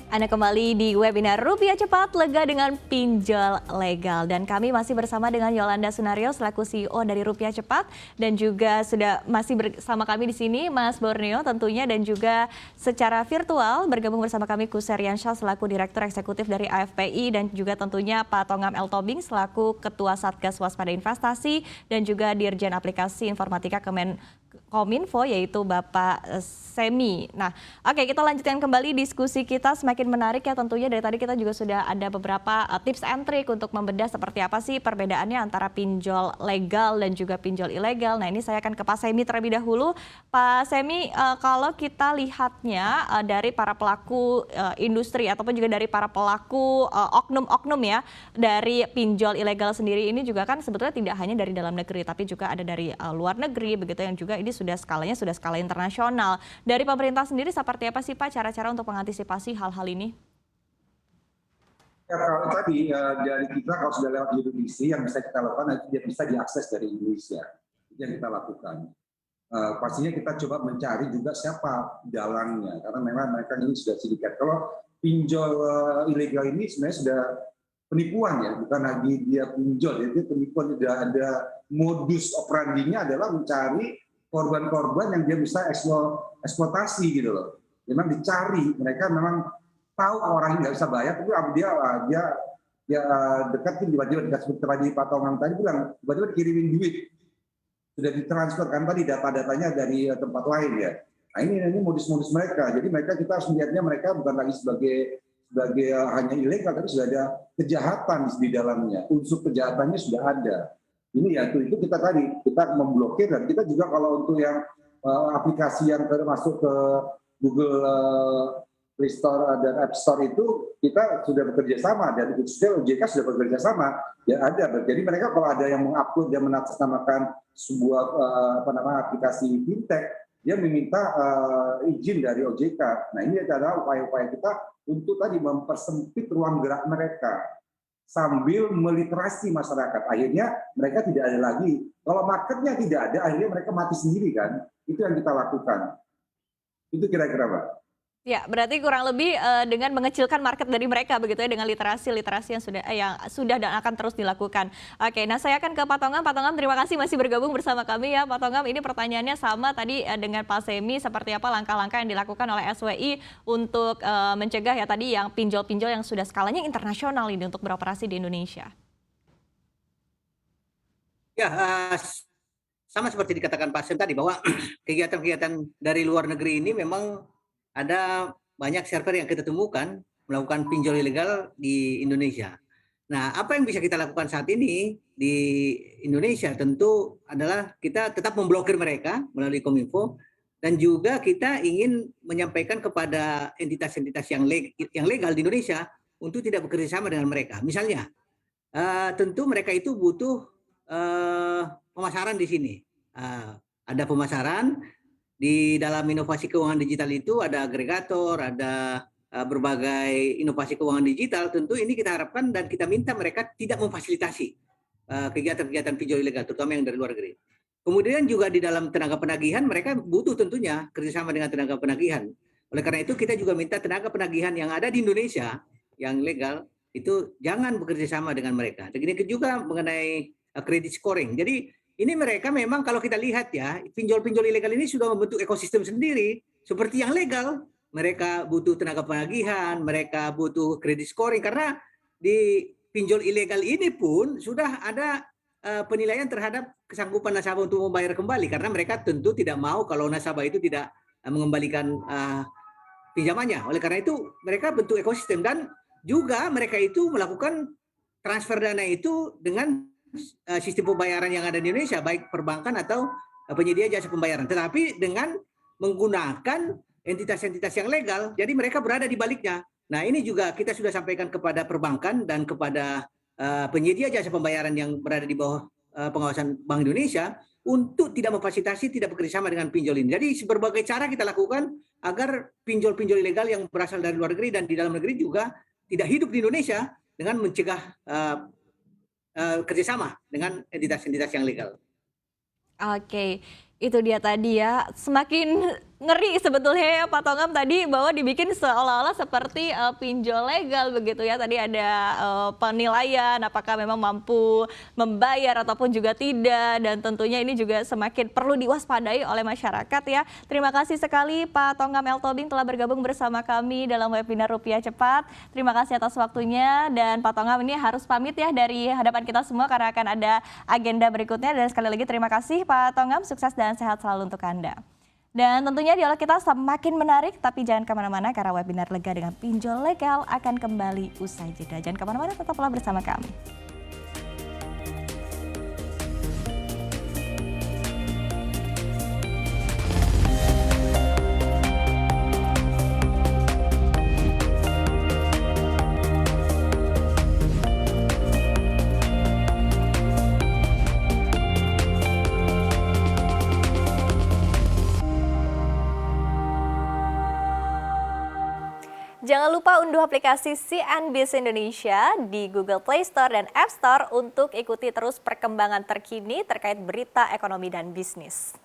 Anda kembali di webinar Rupiah Cepat Lega dengan Pinjol Legal. Dan kami masih bersama dengan Yolanda Sunario selaku CEO dari Rupiah Cepat. Dan juga sudah masih bersama kami di sini Mas Borneo tentunya. Dan juga secara virtual bergabung bersama kami Kuseriansyah selaku Direktur Eksekutif dari AFPI. Dan juga tentunya Pak Tongam L. Tobing selaku Ketua Satgas Waspada Investasi. Dan juga Dirjen Aplikasi Informatika Kominfo yaitu Bapak Semi. Nah, oke, kita lanjutkan kembali diskusi kita semakin menarik ya tentunya. Dari tadi kita juga sudah ada beberapa tips and trick untuk membedah seperti apa sih perbedaannya antara pinjol legal dan juga pinjol ilegal. Nah, ini saya akan ke Pak Semi terlebih dahulu. Pak Semi, kalau kita lihatnya dari para pelaku industri ataupun juga dari para pelaku oknum-oknum ya dari pinjol ilegal sendiri ini juga kan sebetulnya tidak hanya dari dalam negeri tapi juga ada dari luar negeri begitu yang juga ini sudah skala internasional. Dari pemerintah sendiri seperti apa sih Pak cara-cara untuk mengantisipasi hal-hal ini? Ya, kalau tadi dari kita kalau sudah lewat jurisdiksi yang bisa kita lakukan nanti dia bisa diakses dari Indonesia. Itu yang kita lakukan. Pastinya kita coba mencari juga siapa dalangnya karena memang mereka ini sudah sindikat. Kalau pinjol ilegal ini sebenarnya sudah penipuan ya, bukan lagi dia pinjol, jadi penipuan. Sudah ada modus operandinya adalah mencari korban-korban yang dia bisa eksploitasi gitu loh. Memang dicari, mereka memang tahu orang ini nggak bisa bayar, tapi dia dekat tiba-tiba dikasih tadi Pak Tongam tadi bilang tiba-tiba dikirimin duit, sudah ditransfer kan tadi data-datanya dari tempat lain ya. Nah ini modus-modus mereka. Jadi mereka kita harus melihatnya mereka bukan lagi sebagai hanya ilegal, tapi sudah ada kejahatan di dalamnya. Unsur kejahatannya sudah ada. Ini ya itu kita tadi kita memblokir dan kita juga kalau untuk yang aplikasi yang masuk ke Google Play Store dan App Store itu kita sudah bekerja sama dan khususnya OJK sudah bekerja sama ya ada. Jadi mereka kalau ada yang mengupload dan mengatasnamakan sebuah aplikasi fintech, dia meminta izin dari OJK. Nah ini adalah upaya-upaya kita untuk tadi mempersempit ruang gerak mereka sambil meliterasi masyarakat. Akhirnya mereka tidak ada lagi. Kalau marketnya tidak ada, akhirnya mereka mati sendiri kan. Itu yang kita lakukan. Itu kira-kira Pak. Ya, berarti kurang lebih dengan mengecilkan market dari mereka begitu ya dengan literasi yang sudah dan akan terus dilakukan. Oke, nah saya akan ke Pak Tongam. Pak Tongam, terima kasih masih bergabung bersama kami ya. Pak Tongam, ini pertanyaannya sama tadi dengan Pak Semi, seperti apa langkah-langkah yang dilakukan oleh SWI untuk mencegah ya tadi yang pinjol-pinjol yang sudah skalanya internasional ini untuk beroperasi di Indonesia. Ya, sama seperti dikatakan Pak Sem tadi bahwa kegiatan-kegiatan dari luar negeri ini memang ada banyak server yang kita temukan melakukan pinjol ilegal di Indonesia. Nah, apa yang bisa kita lakukan saat ini di Indonesia tentu adalah kita tetap memblokir mereka melalui Kominfo dan juga kita ingin menyampaikan kepada entitas-entitas yang legal di Indonesia untuk tidak bekerja sama dengan mereka. Misalnya, tentu mereka itu butuh pemasaran di sini. Ada pemasaran. Di dalam inovasi keuangan digital itu ada agregator, ada berbagai inovasi keuangan digital. Tentu ini kita harapkan dan kita minta mereka tidak memfasilitasi kegiatan-kegiatan pinjol ilegal, terutama yang dari luar negeri. Kemudian juga di dalam tenaga penagihan mereka butuh tentunya kerjasama dengan tenaga penagihan. Oleh karena itu kita juga minta tenaga penagihan yang ada di Indonesia yang legal itu jangan bekerja sama dengan mereka. Dan juga mengenai credit scoring. Jadi ini mereka memang kalau kita lihat ya, pinjol-pinjol ilegal ini sudah membentuk ekosistem sendiri seperti yang legal. Mereka butuh tenaga penagihan, mereka butuh credit scoring karena di pinjol ilegal ini pun sudah ada penilaian terhadap kesanggupan nasabah untuk membayar kembali karena mereka tentu tidak mau kalau nasabah itu tidak mengembalikan pinjamannya. Oleh karena itu mereka bentuk ekosistem dan juga mereka itu melakukan transfer dana itu dengan sistem pembayaran yang ada di Indonesia, baik perbankan atau penyedia jasa pembayaran. Tetapi dengan menggunakan entitas-entitas yang legal, jadi mereka berada di baliknya. Nah ini juga kita sudah sampaikan kepada perbankan dan kepada penyedia jasa pembayaran yang berada di bawah pengawasan Bank Indonesia untuk tidak memfasilitasi, tidak bekerjasama dengan pinjol ini. Jadi berbagai cara kita lakukan agar pinjol-pinjol ilegal yang berasal dari luar negeri dan di dalam negeri juga tidak hidup di Indonesia dengan mencegah kerjasama dengan entitas-entitas yang legal. Oke, itu dia tadi ya. Semakin ngeri sebetulnya ya Pak Tongam tadi bahwa dibikin seolah-olah seperti pinjol legal begitu ya. Tadi ada penilaian apakah memang mampu membayar ataupun juga tidak, dan tentunya ini juga semakin perlu diwaspadai oleh masyarakat ya. Terima kasih sekali Pak Tongam L. Tobing telah bergabung bersama kami dalam webinar Rupiah Cepat. Terima kasih atas waktunya, dan Pak Tongam ini harus pamit ya dari hadapan kita semua karena akan ada agenda berikutnya. Dan sekali lagi terima kasih Pak Tongam, sukses dan sehat selalu untuk Anda. Dan tentunya dialog kita semakin menarik, tapi jangan kemana-mana karena webinar lega dengan pinjol legal akan kembali usai jeda. Jangan kemana-mana, tetaplah bersama kami. Jangan lupa unduh aplikasi CNBC Indonesia di Google Play Store dan App Store untuk ikuti terus perkembangan terkini terkait berita ekonomi dan bisnis.